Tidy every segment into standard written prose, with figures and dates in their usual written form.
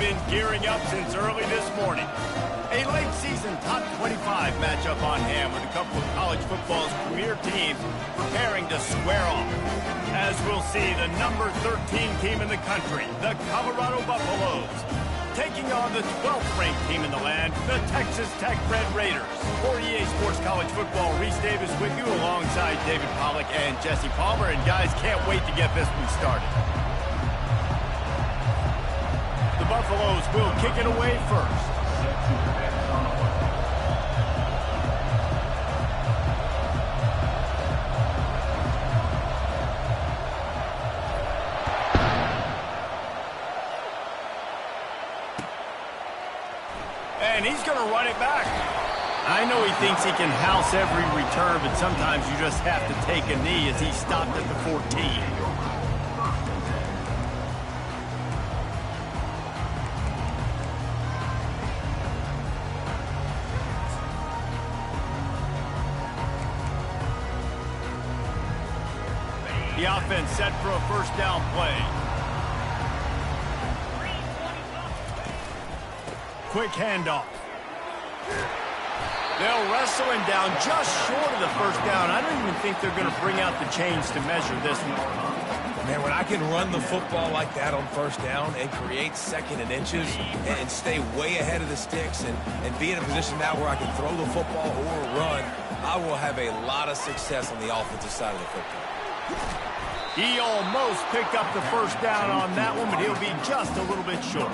been gearing up since early this morning. A late season top 25 matchup on hand with a couple of college football's premier teams preparing to square off. As we'll see, the number 13 team in the country, the Colorado Buffaloes, taking on the 12th ranked team in the land, the Texas Tech Red Raiders. For EA Sports College Football, Reese Davis with you alongside David Pollack and Jesse Palmer. And guys, can't wait to get this one started. The Buffaloes will kick it away first. And he's going to run it back. I know he thinks he can house every return, but sometimes you just have to take a knee as he stopped at the 14. The offense set for a first down play. Quick handoff. They'll wrestle him down just short of the first down. I don't even think they're going to bring out the chains to measure this one. Man, when I can run the football like that on first down and create second and inches and stay way ahead of the sticks and be in a position now where I can throw the football or run, I will have a lot of success on the offensive side of the football. He almost picked up the first down on that one, but he'll be just a little bit short.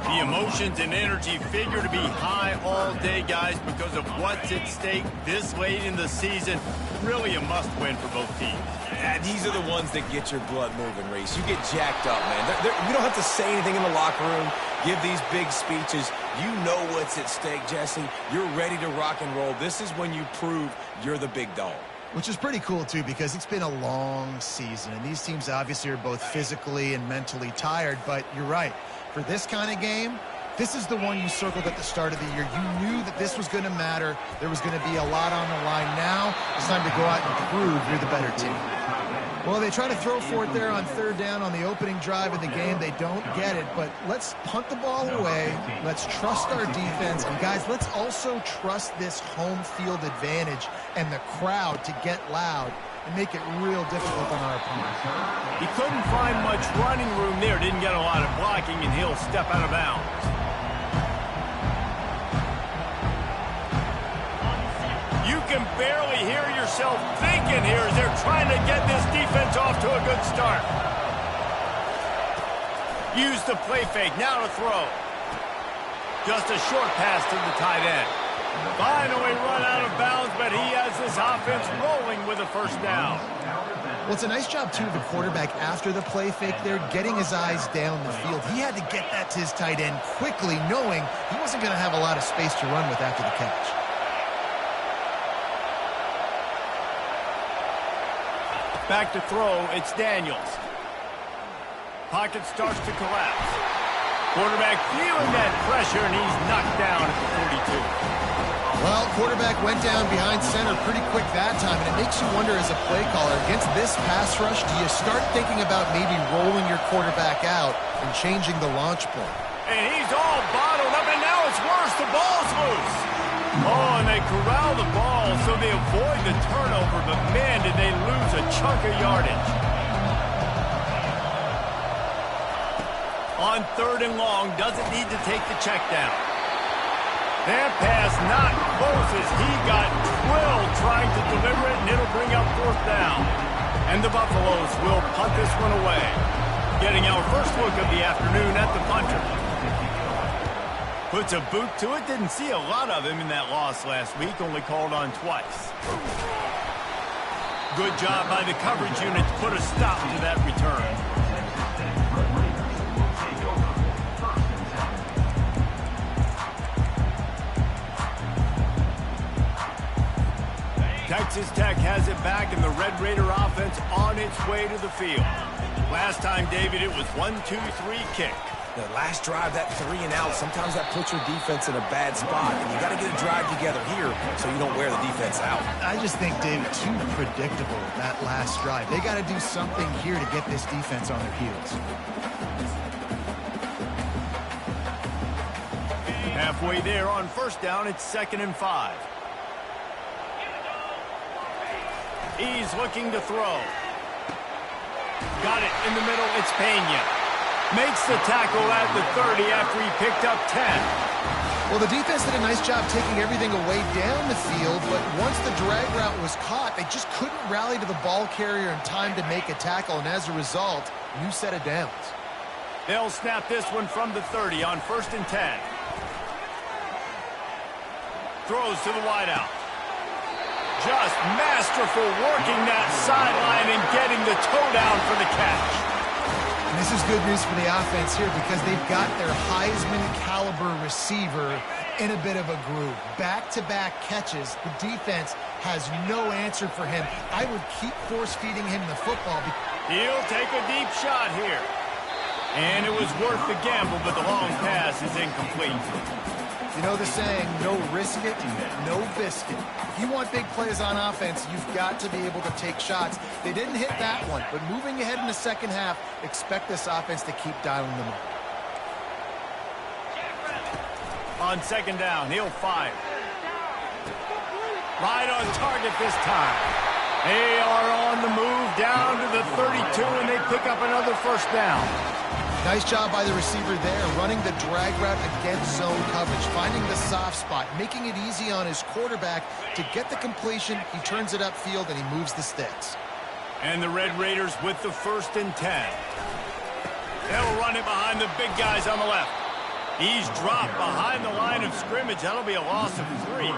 The emotions and energy figure to be high all day, guys, because of what's at stake this late in the season. Really a must-win for both teams. Yeah, these are the ones that get your blood moving, Reese. You get jacked up, man. You don't have to say anything in the locker room, give these big speeches. You know what's at stake, Jesse. You're ready to rock and roll. This is when you prove you're the big dog. Which is pretty cool, too, because it's been a long season. And these teams obviously are both physically and mentally tired. But you're right. For this kind of game, this is the one you circled at the start of the year. You knew that this was going to matter. There was going to be a lot on the line. Now it's time to go out and prove you're the better team. Well, they try to throw for it there on third down on the opening drive of the game. They don't get it, but let's punt the ball away. Let's trust our defense. And, guys, let's also trust this home field advantage and the crowd to get loud and make it real difficult on our opponents. He couldn't find much running room there. Didn't get a lot of blocking, and he'll step out of bounds. You can barely hear yourself thinking here as they're trying to get this defense off to a good start. Use the play fake. Now to throw. Just a short pass to the tight end. Finally run out of bounds, but he has this offense rolling with a first down. Well, it's a nice job, too, of the quarterback after the play fake there, getting his eyes down the field. He had to get that to his tight end quickly, knowing he wasn't going to have a lot of space to run with after the catch. Back to throw, it's Daniels. Pocket starts to collapse. Quarterback feeling that pressure, and he's knocked down at the 42. Well, quarterback went down behind center pretty quick that time, and it makes you wonder as a play caller, against this pass rush, do you start thinking about maybe rolling your quarterback out and changing the launch point? And he's all bottled up, and now it's worse. The ball's loose. Oh, and they corral the ball so they avoid the turnover, but man, did they lose a chunk of yardage. On third and long, doesn't need to take the check down. That pass not close as he got drilled trying to deliver it, and it'll bring up fourth down. And the Buffaloes will punt this one away. Getting our first look of the afternoon at the punter. Puts a boot to it. Didn't see a lot of him in that loss last week. Only called on twice. Good job by the coverage unit to put a stop to that return. Texas Tech has it back, and the Red Raider offense on its way to the field. Last time, David, it was 1-2-3 kick. The last drive, that 3 and out, sometimes that puts your defense in a bad spot. And you got to get a drive together here so you don't wear the defense out. I just think, David, too predictable that last drive. They got to do something here to get this defense on their heels. halfway there on first down. It's 2nd and 5. He's looking to throw. Got it in the middle. It's Pena. Makes the tackle at the 30 after he picked up 10. Well, the defense did a nice job taking everything away down the field, but once the drag route was caught, they just couldn't rally to the ball carrier in time to make a tackle, and as a result, new set of downs. They'll snap this one from the 30 on 1st and 10. Throws to the wideout. Just masterful working that sideline and getting the toe down for the catch. And this is good news for the offense here because they've got their Heisman-caliber receiver in a bit of a groove. Back-to-back catches. The defense has no answer for him. I would keep force-feeding him the football. He'll take a deep shot here. And it was worth the gamble, but the long pass is incomplete. You know the saying, no risk it, no biscuit. If you want big plays on offense, you've got to be able to take shots. They didn't hit that one, but moving ahead in the second half, expect this offense to keep dialing them up. On 2nd down, he'll fire. Right on target this time. They are on the move down to the 32, and they pick up another first down. Nice job by the receiver there, running the drag route against zone coverage, finding the soft spot, making it easy on his quarterback to get the completion. He turns it upfield, and he moves the sticks. And the Red Raiders with the 1st and 10. They'll run it behind the big guys on the left. He's dropped behind the line of scrimmage. That'll be a loss of 3.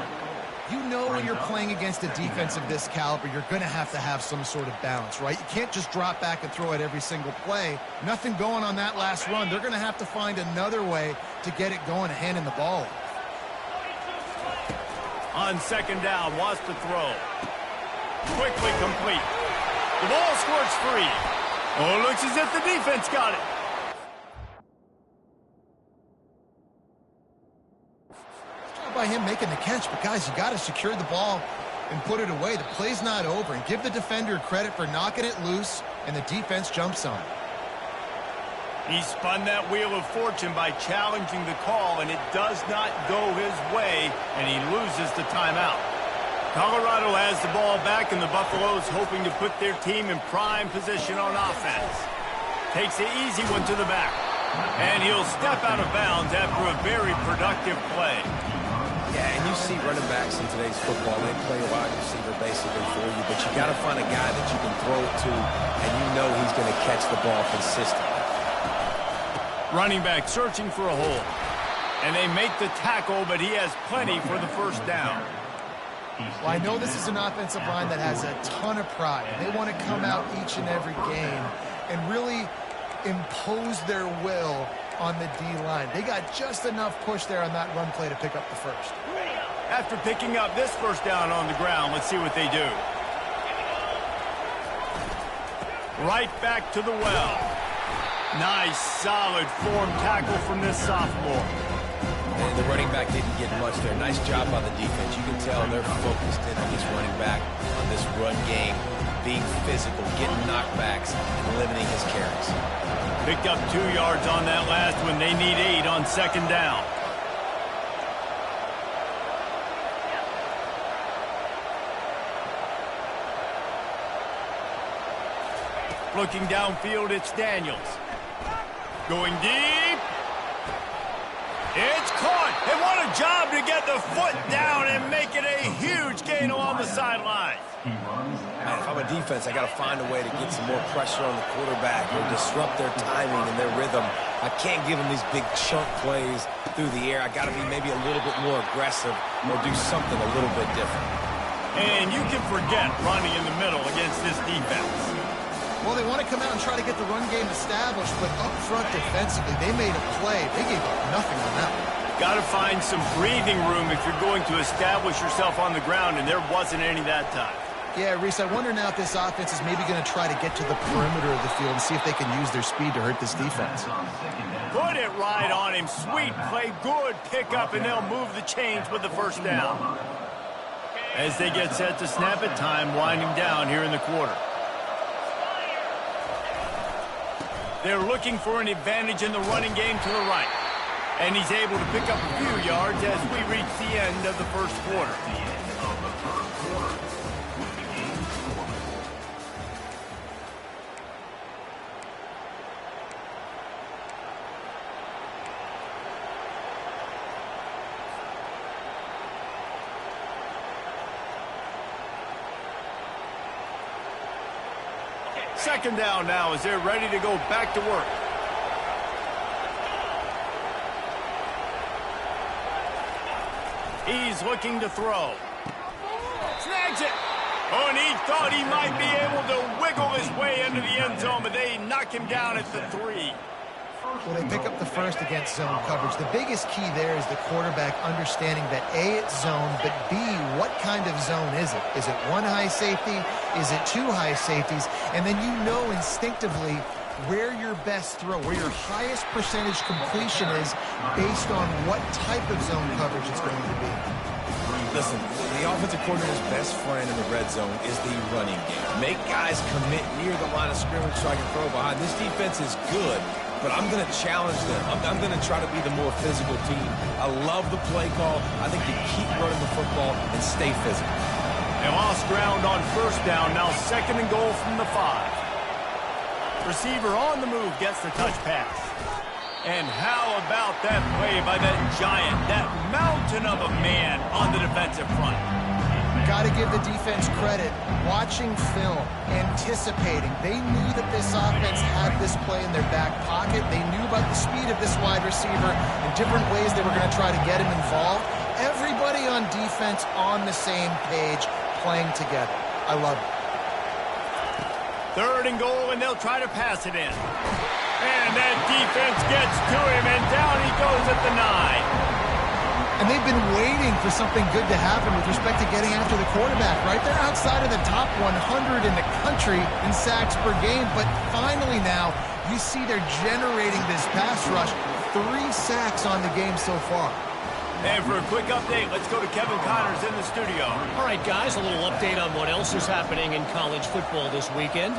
You know when you're playing against a defense of this caliber, you're going to have some sort of balance, right? You can't just drop back and throw it every single play. Nothing going on that last run. They're going to have to find another way to get it going and handing the ball. On 2nd down, wants to throw. Quickly complete. The ball squirts free. Oh, it looks as if the defense got it. By him making the catch, but guys, you got to secure the ball and put it away. The play's not over, and give the defender credit for knocking it loose, and the defense jumps on it. He spun that wheel of fortune by challenging the call, and it does not go his way, and he loses the timeout. Colorado has the ball back, and the Buffaloes hoping to put their team in prime position on offense. Takes the easy one to the back, and he'll step out of bounds after a very productive play. Yeah, and you see running backs in today's football, they play a wide receiver basically for you, but you got to find a guy that you can throw it to, and you know he's going to catch the ball consistently. Running back searching for a hole, and they make the tackle, but he has plenty for the first down. Well, I know this is an offensive line that has a ton of pride. They want to come out each and every game and really impose their will on the D-line. They got just enough push there on that run play to pick up the first. After picking up this first down on the ground, let's see what they do. Right back to the well. Nice, solid form tackle from this sophomore. And the running back didn't get much there. Nice job by the defense. You can tell they're focused in on this running back, on this run game, being physical, getting knockbacks, and limiting his carries. Picked up 2 yards on that last one. They need 8 on 2nd down. Looking downfield, it's Daniels. Going deep. It's caught. And what a job to get the foot down and make it a huge gain along the sideline. Man, if I'm a defense, I got to find a way to get some more pressure on the quarterback or disrupt their timing and their rhythm. I can't give them these big chunk plays through the air. I got to be maybe a little bit more aggressive or do something a little bit different. And you can forget running in the middle against this defense. Well, they want to come out and try to get the run game established, but up front defensively, they made a play. They gave up nothing on that one. Got to find some breathing room if you're going to establish yourself on the ground, and there wasn't any that time. Yeah, Reese, I wonder now if this offense is maybe going to try to get to the perimeter of the field and see if they can use their speed to hurt this defense. Put it right on him. Sweet play, good pickup, and they'll move the chains with the first down. As they get set to snap it, time winding down here in the quarter. They're looking for an advantage in the running game to the right. And he's able to pick up a few yards as we reach the end of the first quarter. Second down now as they're ready to go back to work. He's looking to throw. Snags it. Oh, and he thought he might be able to wiggle his way into the end zone, but they knock him down at the 3. Well, they pick up the first against zone coverage. The biggest key there is the quarterback understanding that A, it's zone, but B, what kind of zone is it? Is it one high safety? Is it two high safeties? And then you know instinctively where your best throw, where your highest percentage completion is based on what type of zone coverage it's going to be. Listen, the offensive coordinator's best friend in the red zone is the running game. Make guys commit near the line of scrimmage so I can throw behind. This defense is good, but I'm going to challenge them. I'm going to try to be the more physical team. I love the play call. I think you keep running the football and stay physical. They lost ground on first down. Now second and goal from the 5. Receiver on the move gets the touch pass. And how about that play by that giant, that mountain of a man on the defensive front? Got to give the defense credit. Watching film, anticipating. They knew that this offense had this play in their back pocket. They knew about the speed of this wide receiver and different ways they were going to try to get him involved. Everybody on defense on the same page, playing together. I love it. Third and goal, and they'll try to pass it in. And that defense gets to him, and down he goes at the 9. And they've been waiting for something good to happen with respect to getting after the quarterback, right? They're outside of the top 100 in the country in sacks per game, but finally now you see they're generating this pass rush. 3 sacks on the game so far. And for a quick update, let's go to Kevin Connors in the studio. All right, guys, a little update on what else is happening in college football this weekend.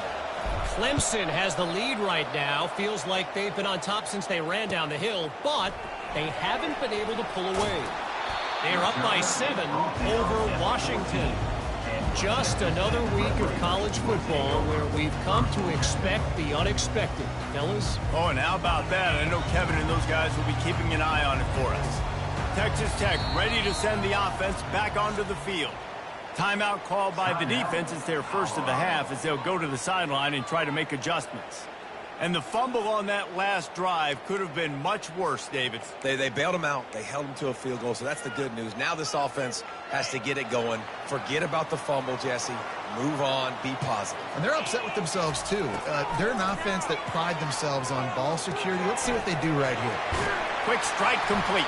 Clemson has the lead right now. Feels like they've been on top since they ran down the hill, but they haven't been able to pull away. They're up by 7 over Washington. Just another week of college football where we've come to expect the unexpected. Fellas? Oh, and how about that? I know Kevin and those guys will be keeping an eye on it for us. Texas Tech ready to send the offense back onto the field. Timeout called by the defense. It's their first of the half as they'll go to the sideline and try to make adjustments. And the fumble on that last drive could have been much worse, David. They bailed him out. They held him to a field goal, so that's the good news. Now this offense has to get it going. Forget about the fumble, Jesse. Move on. Be positive. And they're upset with themselves, too. They're an offense that pride themselves on ball security. Let's see what they do right here. Quick strike complete.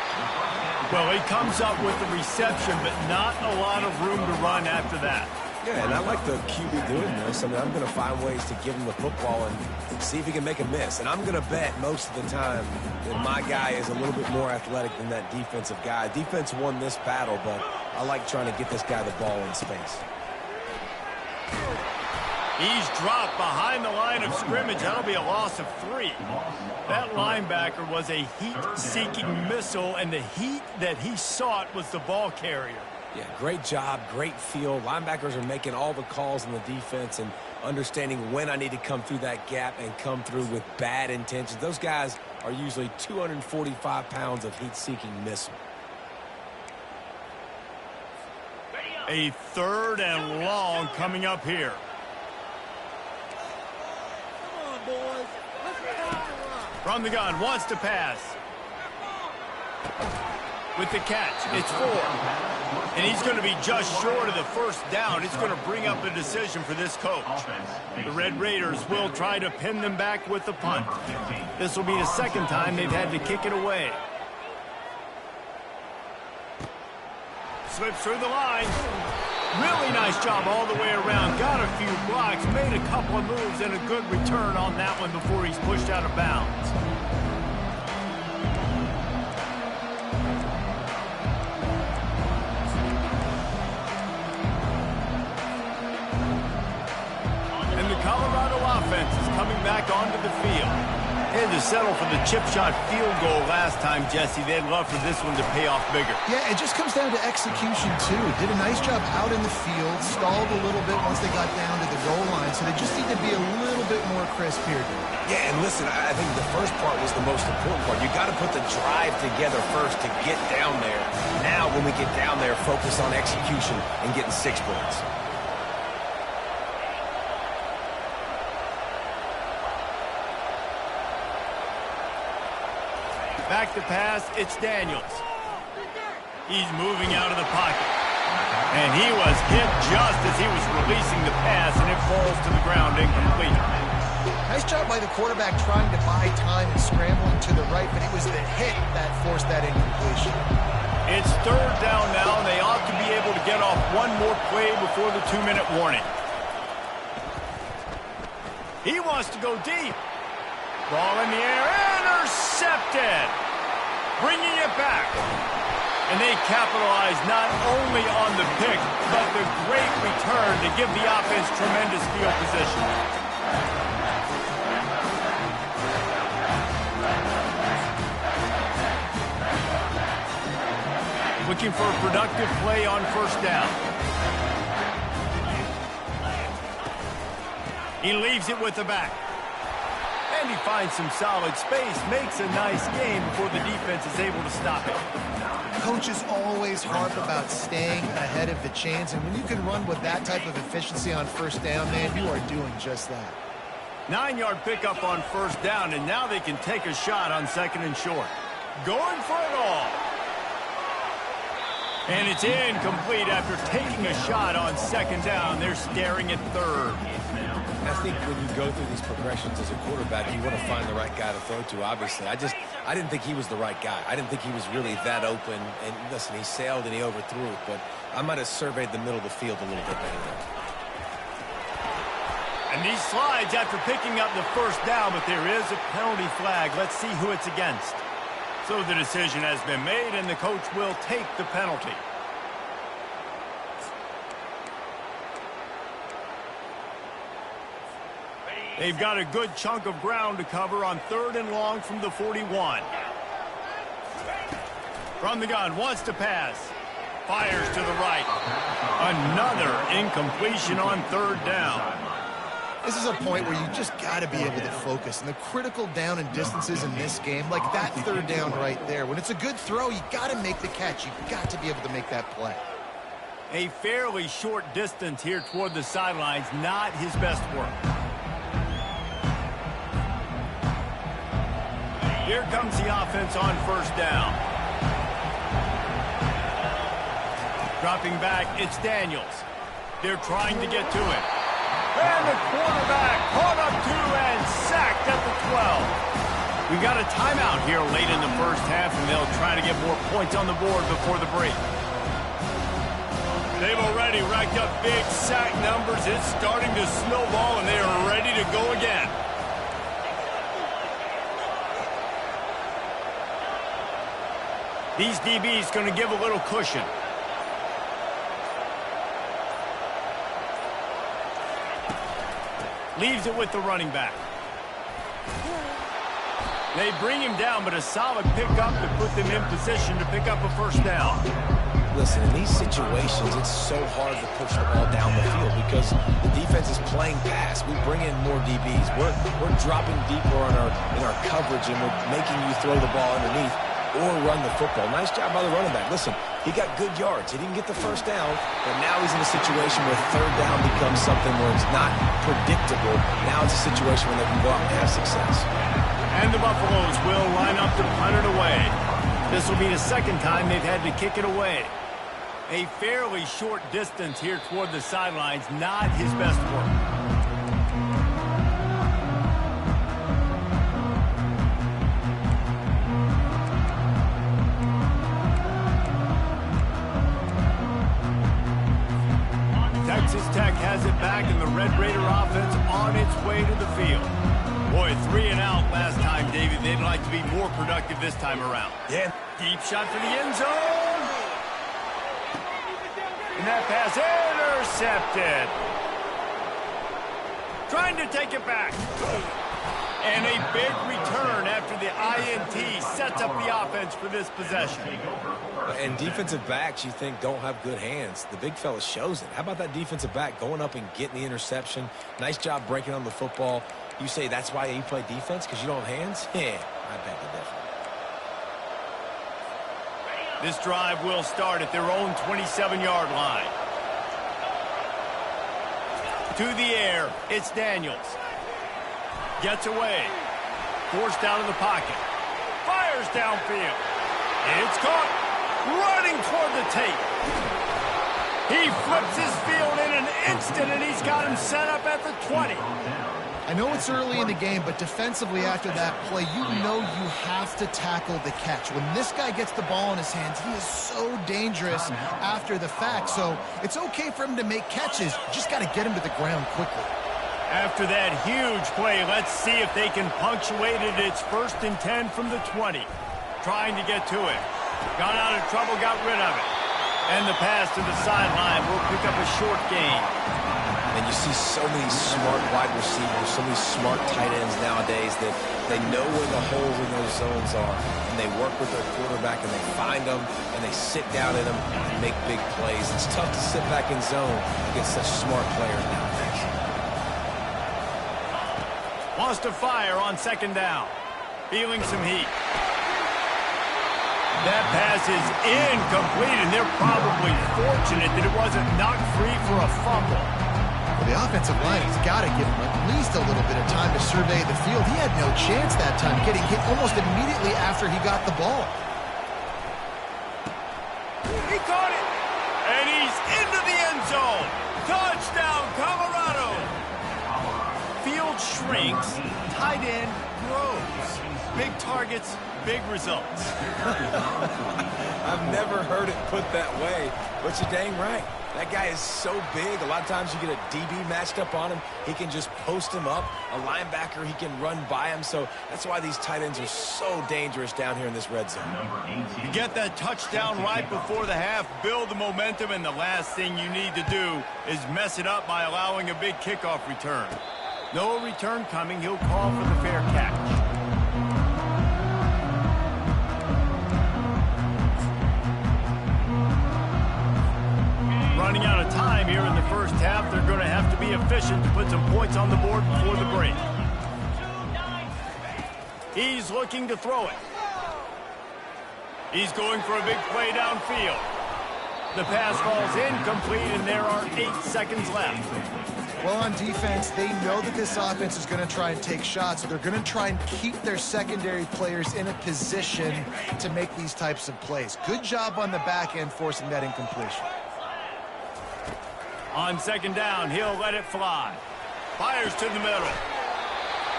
Well, he comes up with the reception, but not a lot of room to run after that. Yeah, and I like the QB doing this. I mean, I'm going to find ways to give him the football and see if he can make a miss. And I'm going to bet most of the time that my guy is a little bit more athletic than that defensive guy. Defense won this battle, but I like trying to get this guy the ball in space. He's dropped behind the line of scrimmage. That'll be a loss of 3. That linebacker was a heat-seeking missile, and the heat that he sought was the ball carrier. Yeah, great job, great feel. Linebackers are making all the calls in the defense and understanding when I need to come through that gap and come through with bad intentions. Those guys are usually 245 pounds of heat-seeking missile. A third and long coming up here. From the gun, wants to pass. With the catch, it's 4. And he's going to be just short of the first down. It's going to bring up a decision for this coach. The Red Raiders will try to pin them back with the punt. This will be the second time they've had to kick it away. Slips through the line. Really nice job all the way around. Got a few blocks, made a couple of moves, and a good return on that one before he's pushed out of bounds. And the Colorado offense is coming back onto the field. And to settle for the chip shot field goal last time, Jesse. They'd love for this one to pay off bigger. Yeah, it just comes down to execution, too. Did a nice job out in the field, stalled a little bit once they got down to the goal line, so they just need to be a little bit more crisp here. Yeah, and listen, I think the first part was the most important part. You got to put the drive together first to get down there. Now, when we get down there, focus on execution and getting 6 points. Back to pass, it's Daniels. He's moving out of the pocket. And he was hit just as he was releasing the pass, and it falls to the ground incomplete. Nice job by the quarterback trying to buy time and scrambling to the right, but it was the hit that forced that incompletion. It's third down now, and they ought to be able to get off one more play before the 2-minute warning. He wants to go deep. Ball in the air, intercepted. Bringing it back. And they capitalize not only on the pick, but the great return to give the offense tremendous field position. Looking for a productive play on first down. He leaves it with the back. And he finds some solid space, makes a nice game before the defense is able to stop it. Coaches always harp about staying ahead of the chains, and when you can run with that type of efficiency on first down, man, you are doing just that. 9-yard pickup on first down, and now they can take a shot on second and short. Going for it all. And it's incomplete after taking a shot on second down. They're staring at third. I think when you go through these progressions as a quarterback, you want to find the right guy to throw to, obviously. I didn't think he was the right guy. I didn't think he was really that open. And listen, he sailed and he overthrew it, but I might have surveyed the middle of the field a little bit better there. And he slides after picking up the first down, but there is a penalty flag. Let's see who it's against. So the decision has been made, and the coach will take the penalty. They've got a good chunk of ground to cover on third and long from the 41. From the gun, wants to pass. Fires to the right. Another incompletion on third down. This is a point where you just got to be able to focus. And the critical down and distances in this game, like that third down right there, when it's a good throw, you got to make the catch. You got to be able to make that play. A fairly short distance here toward the sidelines, not his best work. Here comes the offense on first down. Dropping back, it's Daniels. They're trying to get to it. And the quarterback caught up to and sacked at the 12. We've got a timeout here late in the first half, and they'll try to get more points on the board before the break. They've already racked up big sack numbers. It's starting to snowball, and they are ready to go again. These DBs going to give a little cushion. Leaves it with the running back. They bring him down, but a solid pickup to put them in position to pick up a first down. Listen, in these situations, it's so hard to push the ball down the field because the defense is playing pass. We bring in more DBs. We're dropping deeper in our coverage, and we're making you throw the ball underneath or run the football. Nice job by the running back. Listen, he got good yards. He didn't get the first down, but now he's in a situation where third down becomes something where it's not predictable. Now it's a situation where they can go out and have success. And the Buffaloes will line up to punt it away. This will be the second time they've had to kick it away. A fairly short distance here toward the sidelines, not his best work. Texas Tech has it back, and the Red Raider offense on its way to the field. Boy, 3 and out last time, David. They'd like to be more productive this time around. Yeah. Deep shot for the end zone. And that pass intercepted. Trying to take it back. And a big return after the INT sets up the offense for this possession. And defensive backs, you think, don't have good hands. The big fella shows it. How about that defensive back going up and getting the interception? Nice job breaking on the football. You say that's why you play defense, because you don't have hands? Yeah, I beg to differ. This drive will start at their own 27-yard line. To the air, it's Daniels. Gets away. Forced out of the pocket. Fires downfield. It's caught. Running toward the tape. He flips his field in an instant, and he's got him set up at the 20. I know it's early in the game, but defensively after that play, you know you have to tackle the catch. When this guy gets the ball in his hands, he is so dangerous after the fact. So it's okay for him to make catches. You just got to get him to the ground quickly. After that huge play, let's see if they can punctuate it. It's 1st and 10 from the 20. Trying to get to it. Got out of trouble, got rid of it. And the pass to the sideline will pick up a short gain. And you see so many smart wide receivers, so many smart tight ends nowadays that they know where the holes in those zones are. And they work with their quarterback, and they find them, and they sit down in them and make big plays. It's tough to sit back in zone against such smart players nowadays. Wants to fire on 2nd down. Feeling some heat. That pass is incomplete, and they're probably fortunate that it wasn't knocked free for a fumble. Well, the offensive line has got to give him at least a little bit of time to survey the field. He had no chance that time, getting hit almost immediately after he got the ball. He caught it, and he's into the end zone. Touchdown, Colorado. Field shrinks, tight end grows. Big targets, big results. I've never heard it put that way, but you're dang right. That guy is so big. A lot of times you get a DB matched up on him. He can just post him up. A linebacker, he can run by him. So that's why these tight ends are so dangerous down here in this red zone. You get that touchdown right before the half, build the momentum, and the last thing you need to do is mess it up by allowing a big kickoff return. No return coming. He'll call for the fair catch. Running out of time here in the first half. They're going to have to be efficient to put some points on the board before the break. He's looking to throw it. He's going for a big play downfield. The pass falls incomplete, and there are 8 seconds left. Well, on defense, they know that this offense is going to try and take shots, so they're going to try and keep their secondary players in a position to make these types of plays. Good job on the back end forcing that incompletion. On 2nd down, he'll let it fly. Fires to the middle.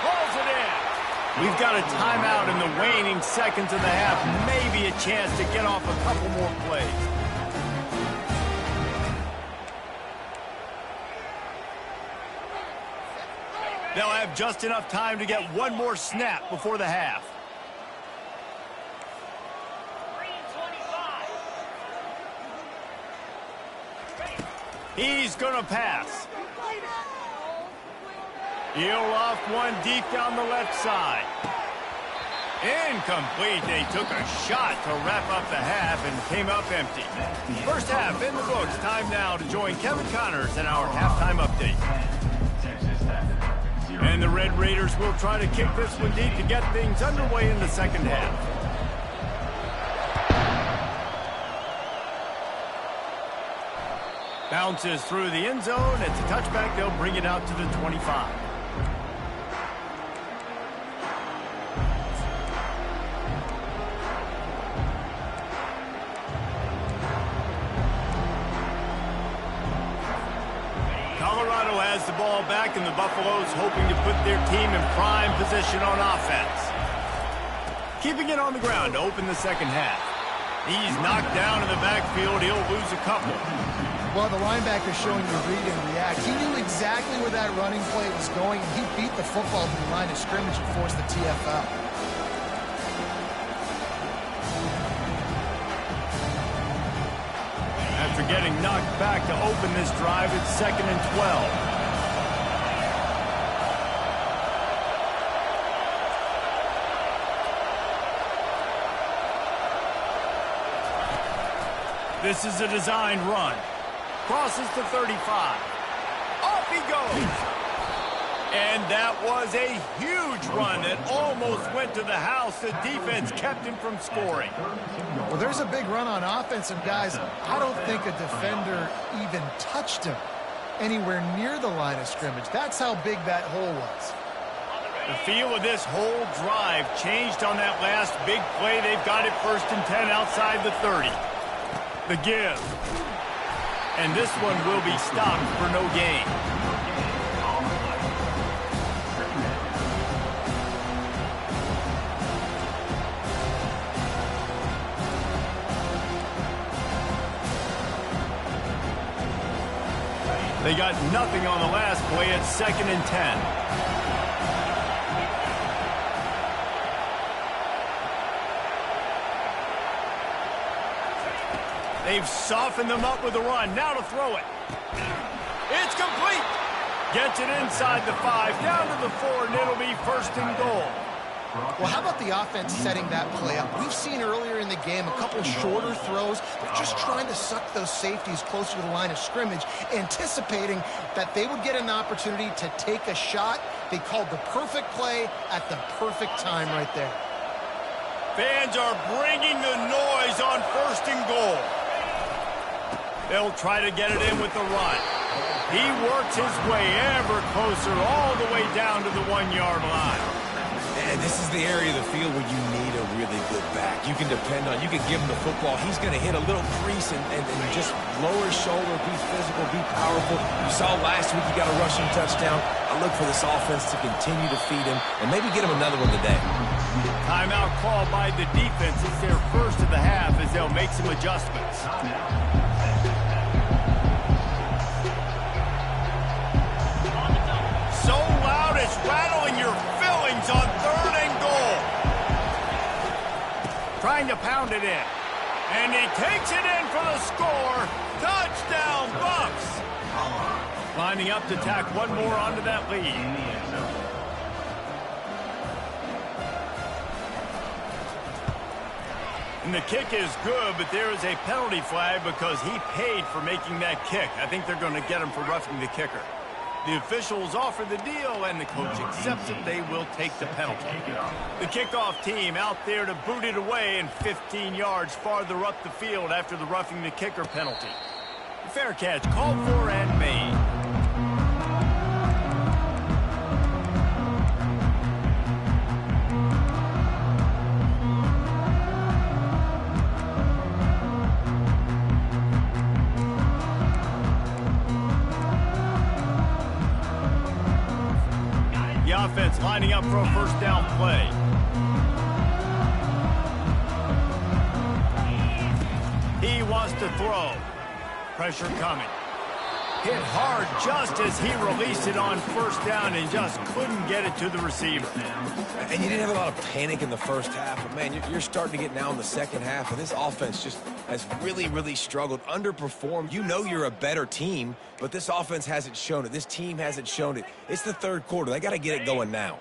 Pulls it in. We've got a timeout in the waning seconds of the half. Maybe a chance to get off a couple more plays. They'll have just enough time to get one more snap before the half. He's going to pass. He'll off one deep down the left side. Incomplete. They took a shot to wrap up the half and came up empty. First half in the books. Time now to join Kevin Connors in our halftime update. And the Red Raiders will try to kick this one deep to get things underway in the second half. Bounces through the end zone. It's a touchback. They'll bring it out to the 25. Colorado has the ball back, and the Buffaloes hoping to put their team in prime position on offense. Keeping it on the ground to open the second half. He's knocked down in the backfield. He'll lose a couple. Well, the linebacker showing you read and react. He knew exactly where that running play was going, and he beat the football to the line of scrimmage and forced the TFL. After getting knocked back to open this drive, it's 2nd and 12. This is a designed run. Crosses the 35. Off he goes. And that was a huge run that almost went to the house. The defense kept him from scoring. Well, there's a big run on offense, and guys, I don't think a defender even touched him anywhere near the line of scrimmage. That's how big that hole was. The feel of this whole drive changed on that last big play. They've got it 1st and 10 outside the 30. The give. And this one will be stopped for no gain. They got nothing on the last play at 2nd and 10. They've softened them up with a run. Now to throw it. It's complete. Gets it inside the 5, down to the 4, and it'll be 1st and goal. Well, how about the offense setting that play up? We've seen earlier in the game a couple shorter throws. They're just trying to suck those safeties closer to the line of scrimmage, anticipating that they would get an opportunity to take a shot. They called the perfect play at the perfect time right there. Fans are bringing the noise on 1st and goal. They'll try to get it in with the run. He works his way ever closer all the way down to the 1-yard line. And this is the area of the field where you need a really good back. You can depend on, you can give him the football. He's going to hit a little crease and just lower his shoulder, be physical, be powerful. You saw last week he got a rushing touchdown. I look for this offense to continue to feed him and maybe get him another one today. Timeout called by the defense. It's their first of the half as they'll make some adjustments. So loud it's rattling your fillings on 3rd and goal. Trying to pound it in. And he takes it in for the score. Touchdown, Bucks. Lining up to tack one more onto that lead. And the kick is good, but there is a penalty flag because he paid for making that kick. I think they're going to get him for roughing the kicker. The officials offer the deal, and the coach accepts it. They will take the penalty. The kickoff team out there to boot it away and 15 yards farther up the field after the roughing the kicker penalty. The fair catch called for and made. Offense lining up for a 1st down play. He wants to throw. Pressure coming. Hit hard just as he released it on 1st down and just couldn't get it to the receiver. And you didn't have a lot of panic in the 1st half, but man, you're starting to get now in the 2nd half, and this offense just has really, really struggled, underperformed. You know you're a better team, but this offense hasn't shown it. This team hasn't shown it. It's the 3rd quarter. They got to get it going now.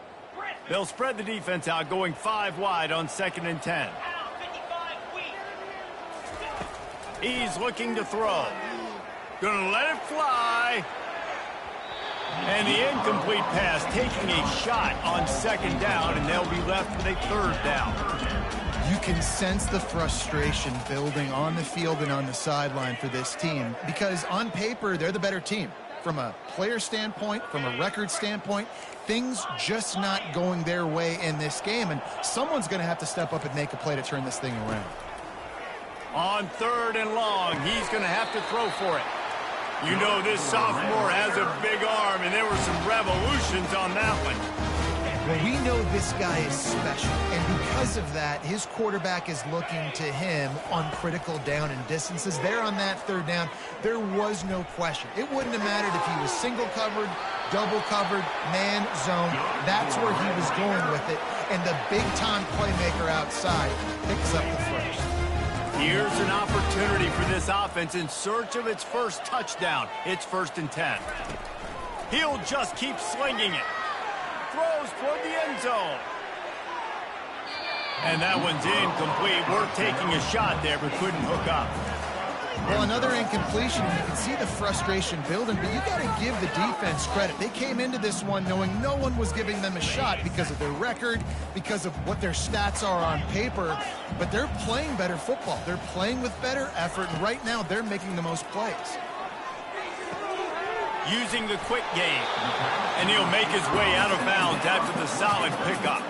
They'll spread the defense out, going 5 wide on 2nd and 10. He's looking to throw. Gonna let it fly. And the incomplete pass taking a shot on 2nd down, and they'll be left with a 3rd down. You can sense the frustration building on the field and on the sideline for this team because on paper, they're the better team. From a player standpoint, from a record standpoint, things just not going their way in this game, and someone's going to have to step up and make a play to turn this thing around. On 3rd and long, he's going to have to throw for it. You know this sophomore has a big arm, and there were some revolutions on that one. Well, we know this guy is special, and because of that, his quarterback is looking to him on critical down and distances. There on that 3rd down, there was no question. It wouldn't have mattered if he was single covered, double covered, man, zone. That's where he was going with it, and the big-time playmaker outside picks up the first. Here's an opportunity for this offense in search of its 1st touchdown. It's 1st and 10. He'll just keep slinging it. Throws toward the end zone. And that one's incomplete. We're taking a shot there, but couldn't hook up. Well, another incompletion, and you can see the frustration building, but you got to give the defense credit. They came into this one knowing no one was giving them a shot because of their record, because of what their stats are on paper, but they're playing better football. They're playing with better effort, and right now they're making the most plays. Using the quick game, and he'll make his way out of bounds after the solid pickup.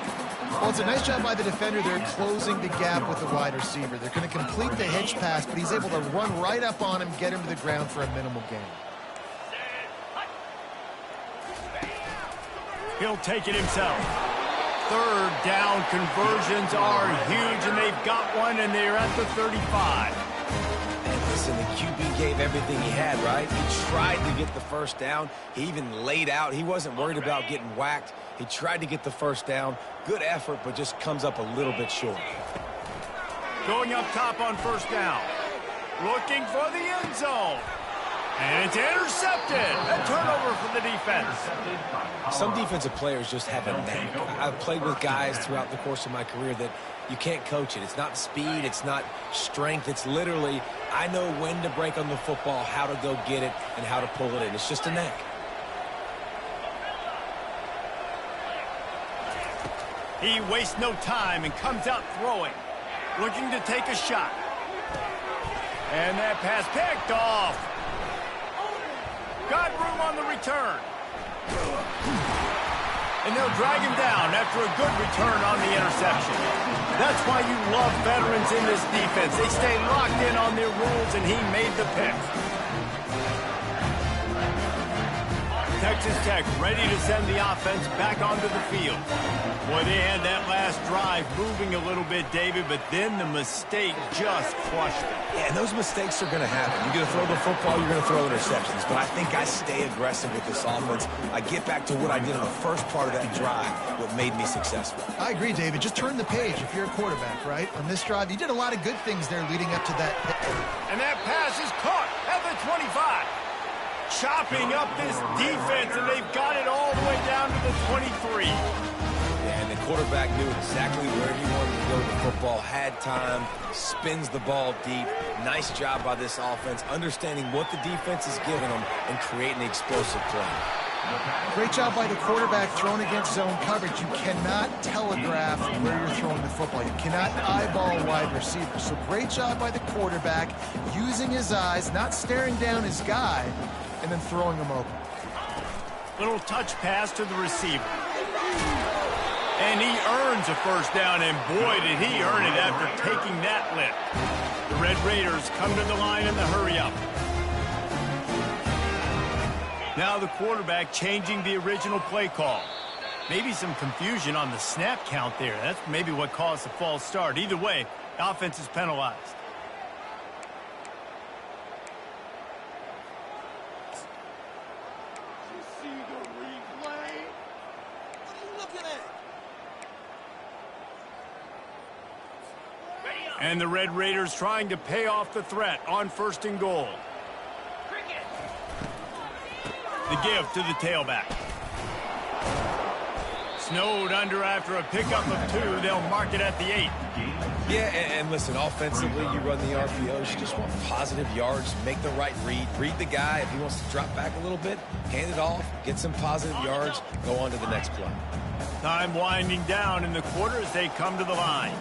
Well, it's a nice job by the defender. They're closing the gap with the wide receiver. They're going to complete the hitch pass, but he's able to run right up on him, get him to the ground for a minimal gain. He'll take it himself. Third down conversions are huge, and they've got one, and they're at the 35. Listen, the QB gave everything he had, right? He tried to get the first down. He even laid out. He wasn't worried about getting whacked. He tried to get the first down. Good effort, but just comes up a little bit short. Going up top on first down. Looking for the end zone. And it's intercepted. A turnover for the defense. Some defensive players just have a knack. I've played with guys throughout the course of my career that you can't coach it. It's not speed. It's not strength. It's literally, I know when to break on the football, how to go get it, and how to pull it in. It's just a knack. He wastes no time and comes out throwing. Looking to take a shot. And that pass picked off. Got room on the return. And they'll drag him down after a good return on the interception. That's why you love veterans in this defense. They stay locked in on their rules, and he made the pick. Texas Tech ready to send the offense back onto the field. Boy, they had that last drive moving a little bit, David, but then the mistake just crushed it. Yeah, and those mistakes are going to happen. You're going to throw the football, you're going to throw interceptions. But I think I stay aggressive with this offense. I get back to what I did on the first part of that drive, what made me successful. I agree, David. Just turn the page if you're a quarterback, right? On this drive, you did a lot of good things there leading up to that. And that pass is caught at the 25. Chopping up this defense, and they've got it all the way down to the 23. And the quarterback knew exactly where he wanted to go with the football, had time, spins the ball deep. Nice job by this offense, understanding what the defense is giving them and creating the explosive play. Great job by the quarterback throwing against zone coverage. You cannot telegraph where you're throwing the football. You cannot eyeball wide receivers. So great job by the quarterback using his eyes, not staring down his guy, and then throwing him open. Little touch pass to the receiver. And he earns a first down, and boy, did he earn it after taking that lift. The Red Raiders come to the line in the hurry-up. Now the quarterback changing the original play call. Maybe some confusion on the snap count there. That's maybe what caused the false start. Either way, the offense is penalized. And the Red Raiders trying to pay off the threat on first and goal. The give to the tailback. Snowed under after a pickup of 2. They'll mark it at the 8. Yeah, and listen, offensively, you run the RPOs. You just want positive yards, make the right read. Read the guy. If he wants to drop back a little bit, hand it off, get some positive yards, go on to the next play. Time winding down in the quarter as they come to the line.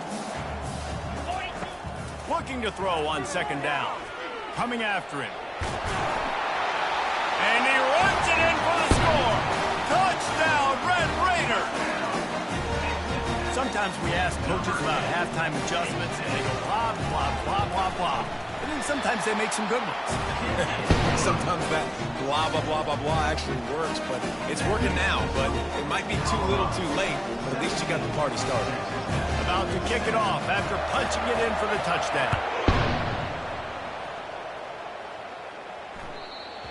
Looking to throw on second down. Coming after him. And he runs it in for the score. Touchdown, Red Raiders. Sometimes we ask coaches about halftime adjustments, and they go blah, blah, blah, blah, blah. And then sometimes they make some good ones. Sometimes that blah, blah, blah, blah, blah actually works, but it's working now. But it might be too little too late, but at least you got the party started. About to kick it off after punching it in for the touchdown.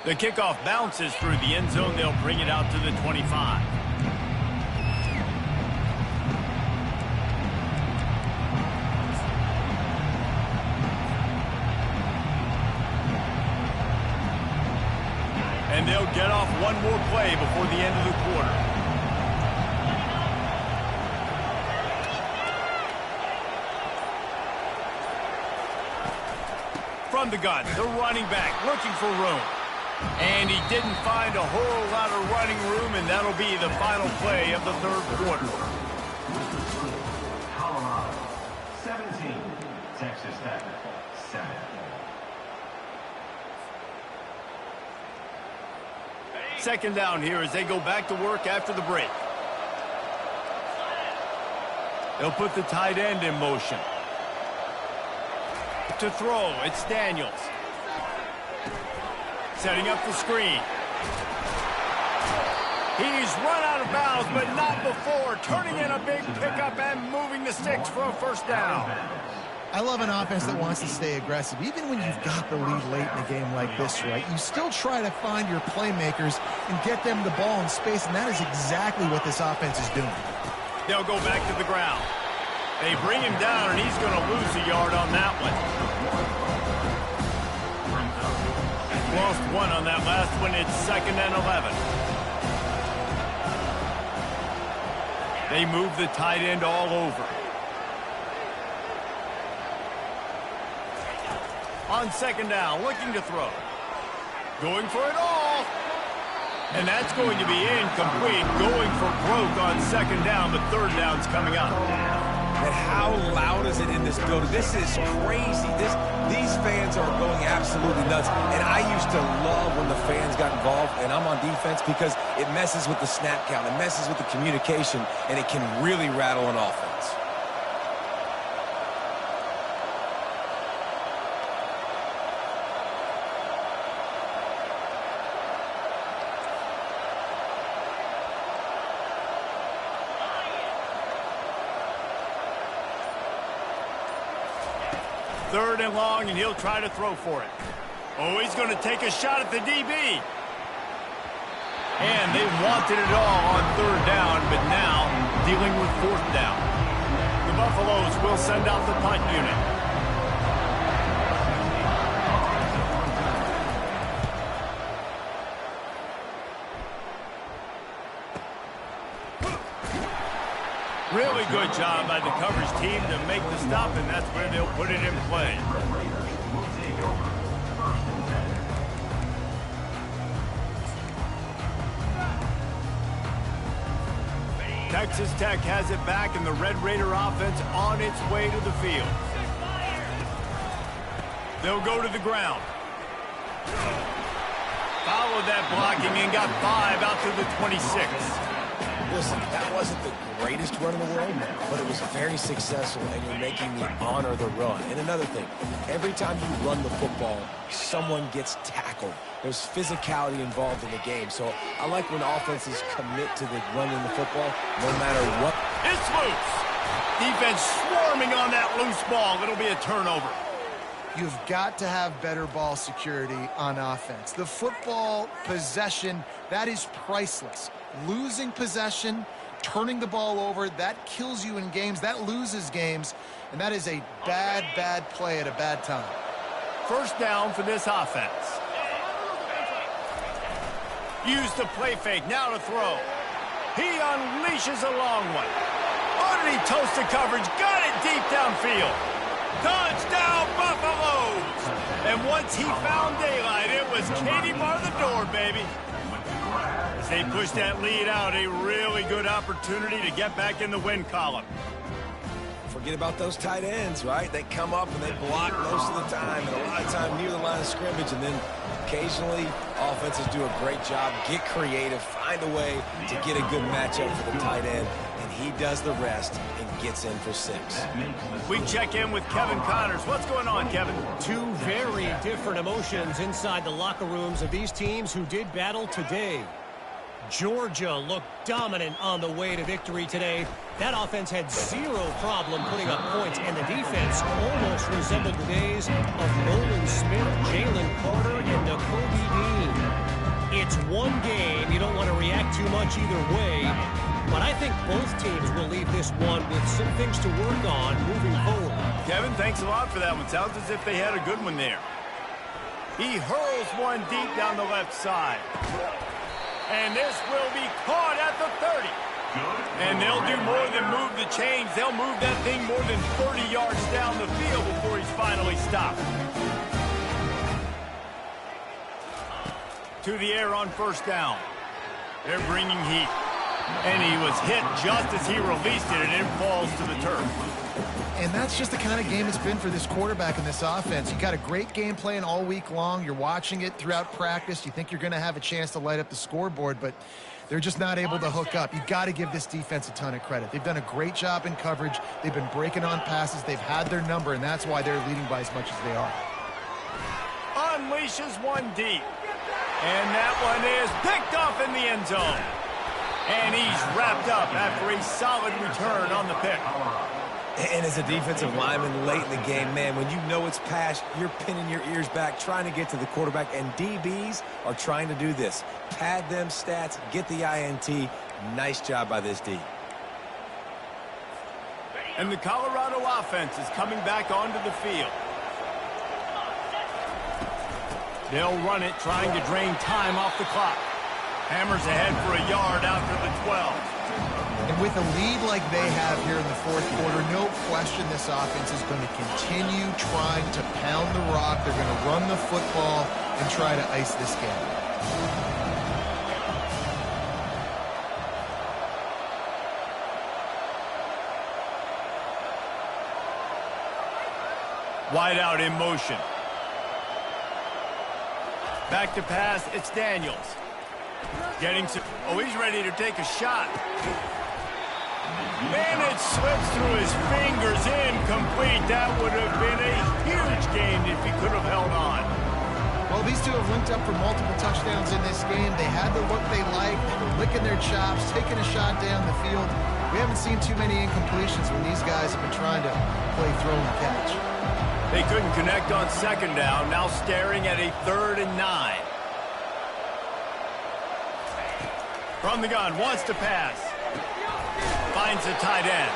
The kickoff bounces through the end zone. They'll bring it out to the 25. And they'll get off one more play before the end of the quarter. From From the gun, the running back looking for room. And he didn't find a whole lot of running room, and that'll be the final play of the third quarter. Colorado, 17. Texas Tech, 7. Second down here as they go back to work after the break. They'll put the tight end in motion. To throw, it's Daniels. Setting up the screen. He's run out of bounds, but not before. Turning in a big pickup and moving the sticks for a first down. I love an offense that wants to stay aggressive. Even when you've got the lead late in a game like this, right, you still try to find your playmakers and get them the ball in space, and that is exactly what this offense is doing. They'll go back to the ground. They bring him down, and he's going to lose a yard on that one. Lost one on that last one. It's 2nd and 11. They move the tight end all over. On second down, looking to throw. Going for it all. And that's going to be incomplete. Going for broke on second down, but third down's coming up. And how loud is it in this building? This is crazy. These fans are going absolutely nuts. And I used to love when the fans got involved, and I'm on defense, because it messes with the snap count. It messes with the communication, and it can really rattle an offense. Third and long, and he'll try to throw for it. Oh, he's going to take a shot at the DB. And they wanted it all on third down, but now dealing with fourth down. The Buffaloes will send out the punt unit. Really good job by the coverage team to make the stop, and that's where they'll put it in play. Texas Tech has it back, and the Red Raider offense on its way to the field. They'll go to the ground. Followed that blocking and got 5 out to the 26. Listen, that wasn't the greatest run in the world, but it was very successful, and you're making me honor the run. And another thing, every time you run the football, someone gets tackled. There's physicality involved in the game. So I like when offenses commit to the running the football, no matter what. It's loose. Defense swarming on that loose ball. It'll be a turnover. You've got to have better ball security on offense. The football possession, that is priceless. Losing possession, turning the ball over, that kills you in games, that loses games, and that is a bad, bad play at a bad time. First down for this offense. Used the play fake, now to throw. He unleashes a long one. Underneath toasted coverage, got it deep downfield. Touchdown, Buffaloes! And once he found daylight, it was Katie bar the door, baby. As they push that lead out, a really good opportunity to get back in the win column. Forget about those tight ends, right? They come up and they block most of the time, and a lot of time near the line of scrimmage, and then occasionally offenses do a great job, get creative, find a way to get a good matchup for the tight end, and he does the rest and gets in for 6. We check in with Kevin Connors. What's going on, Kevin? Two very different emotions inside the locker rooms of these teams who did battle today. Georgia looked dominant on the way to victory today. That offense had zero problem putting up points, and the defense almost resembled the days of Nolan Smith, Jalen Carter, and Nakobe Dean. It's one game. You don't want to react too much either way, but I think both teams will leave this one with some things to work on moving forward. Kevin, thanks a lot for that one. Sounds as if they had a good one there. He hurls one deep down the left side. And this will be caught at the 30. And they'll do more than move the chains. They'll move that thing more than 30 yards down the field before he's finally stopped. to the air on first down. They're bringing heat. And he was hit just as he released it, and it falls to the turf. And that's just the kind of game it's been for this quarterback in this offense. You got a great game plan all week long. You're watching it throughout practice. You think you're going to have a chance to light up the scoreboard, but they're just not able to hook up. You got to give this defense a ton of credit. They've done a great job in coverage. They've been breaking on passes. They've had their number, and that's why they're leading by as much as they are. Unleashes one deep. And that one is picked off in the end zone. And he's wrapped up after a solid return on the pick. And as a defensive lineman late in the game, man, when you know it's pass, you're pinning your ears back, trying to get to the quarterback, and DBs are trying to do this. Pad them stats, get the INT. Nice job by this D. And the Colorado offense is coming back onto the field. They'll run it, trying to drain time off the clock. Hammers ahead for a yard after the 12. And with a lead like they have here in the fourth quarter, no question this offense is going to continue trying to pound the rock. They're going to run the football and try to ice this game. Wide out in motion. Back to pass, it's Daniels. Getting some, he's ready to take a shot. And it slips through his fingers, incomplete. That would have been a huge gain if he could have held on. Well, these two have linked up for multiple touchdowns in this game. They had the look they liked. They were licking their chops, taking a shot down the field. We haven't seen too many incompletions when these guys have been trying to play throw and catch. They couldn't connect on second down, now staring at a 3rd and 9. From the gun, wants to pass. Finds a tight end.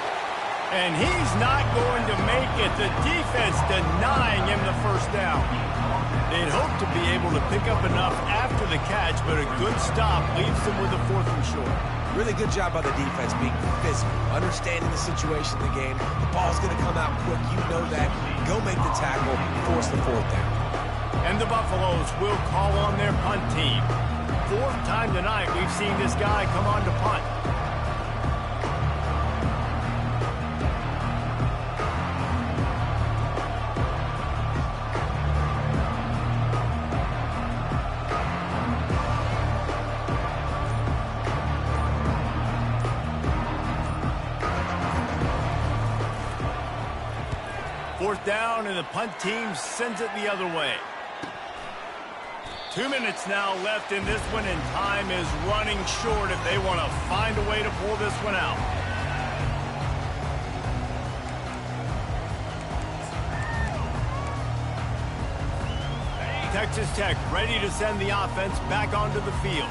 And he's not going to make it. The defense denying him the first down. They'd hope to be able to pick up enough after the catch, but a good stop leaves them with a 4th and short. Really good job by the defense being physical, understanding the situation in the game. The ball's going to come out quick. You know that. Go make the tackle, force the 4th down. And the Buffaloes will call on their punt team. 4th time tonight we've seen this guy come on to punt. Fourth down, and the punt team sends it the other way. 2 minutes now left in this one, and time is running short if they want to find a way to pull this one out. Texas Tech ready to send the offense back onto the field.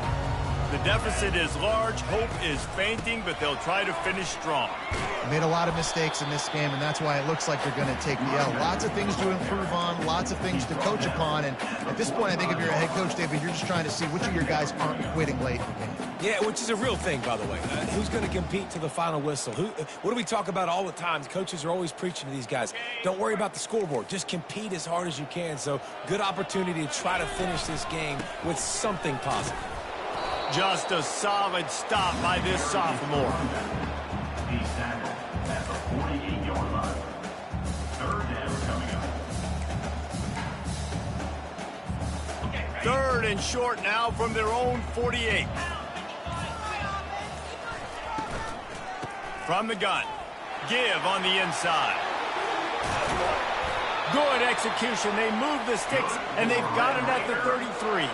The deficit is large, hope is fainting, but they'll try to finish strong. Made a lot of mistakes in this game, and that's why it looks like they're going to take the L. Lots of things to improve on, lots of things to coach upon, and at this point, I think if you're a head coach, David, you're just trying to see which of your guys aren't quitting late in the game. Yeah, which is a real thing, by the way. Who's going to compete to the final whistle? What do we talk about all the time? Coaches are always preaching to these guys. Don't worry about the scoreboard. Just compete as hard as you can. So, good opportunity to try to finish this game with something positive. Just a solid stop by this sophomore. He's tackled at the 48-yard line. 3rd down coming up. 3rd and short now from their own 48. From the gun. Give on the inside. Good execution. They move the sticks, and they've got it at the 33.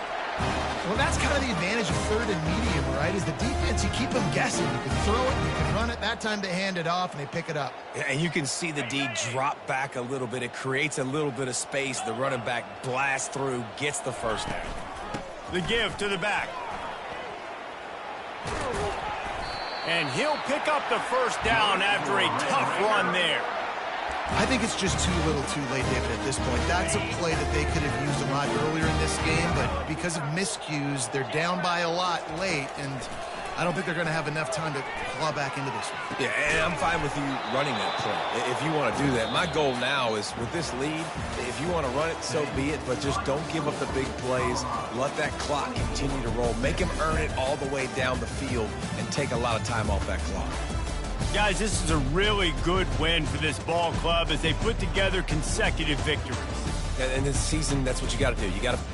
Well, that's kind of the advantage of 3rd and medium, right? Is the defense, you keep them guessing. You can throw it, you can run it. That time they hand it off, and they pick it up. Yeah, and you can see the D drop back a little bit. It creates a little bit of space. The running back blasts through, gets the first down. The give to the back. And he'll pick up the first down after a tough run there. I think it's just too little too late, David, at this point. That's a play that they could have used a lot earlier in this game, but because of miscues, they're down by a lot late, and I don't think they're going to have enough time to claw back into this one. Yeah, and I'm fine with you running that play if you want to do that. My goal now is with this lead, if you want to run it, so be it, but just don't give up the big plays. Let that clock continue to roll. Make him earn it all the way down the field and take a lot of time off that clock. Guys, this is a really good win for this ball club as they put together consecutive victories. And this season, that's what you got to do. You got to